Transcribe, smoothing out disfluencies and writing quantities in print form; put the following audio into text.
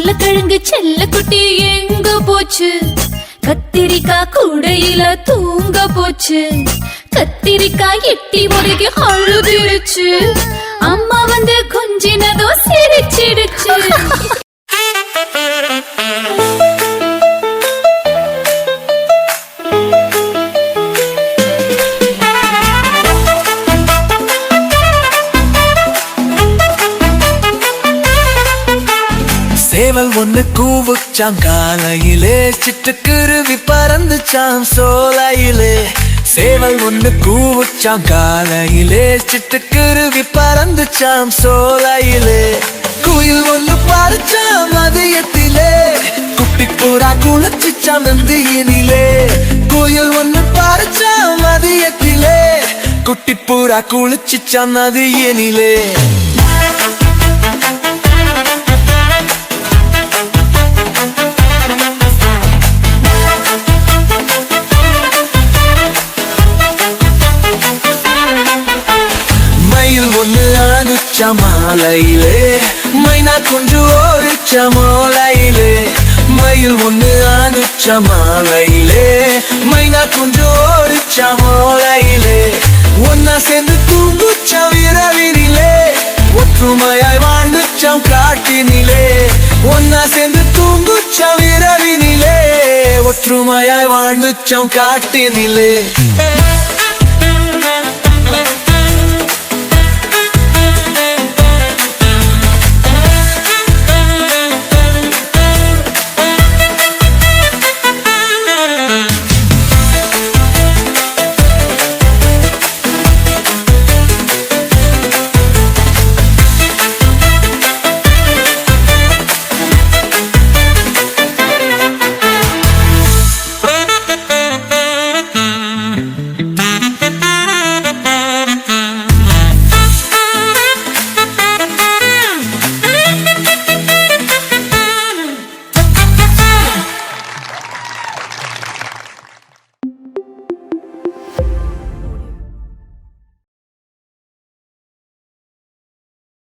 உருளைக்கிழங்கு செல்ல குட்டி எங்க போச்சு? கத்திரிக்காய் கூடையில தூங்க போச்சு. கத்திரிக்காய் எட்டி முறைக்கு அழுதுருச்சு. அம்மா வந்து கொஞ்சினதோ சிரிச்சிடுச்சு. சேவல் ஒண்ணு கூவுச்சாம் காலையிலே, சிட்டுக்குருவி பறந்துச்சாம் சோலையிலே. சேவல் ஒண்ணு கூவுச்சாம் காலையிலே, சிட்டுக்குருவி பறந்துச்சாம் சோலையிலே. குயில் ஒண்ணு பாடுச்சாம் மதியத்திலே, குட்டி புறா குளிச்சுச்சாம் நந்தியினிலே. குயில் ஒண்ணு பாடுச்சாம் மதியத்திலே, குட்டி புறா குளிச்சுச்சாம் நதியினிலே. மாலையிலே மைனா குஞ்சு ஓடிச்ச மோலையிலே. மயில் ஒண்ணு ஆடுச்ச மாலையிலே, மைனா குஞ்சு ஓடிச்ச மோலையிலே. ஒன்னா சேர்ந்து தூங்குச்சம் இரவினிலே, ஒற்றுமையாய் வாழ்ந்துச்சம் காட்டினிலே. ஒன்னா சேர்ந்து தூங்குச்சம் இரவினிலே, ஒற்றுமையாய் வாழ்ந்துச்சம் காட்டினிலே.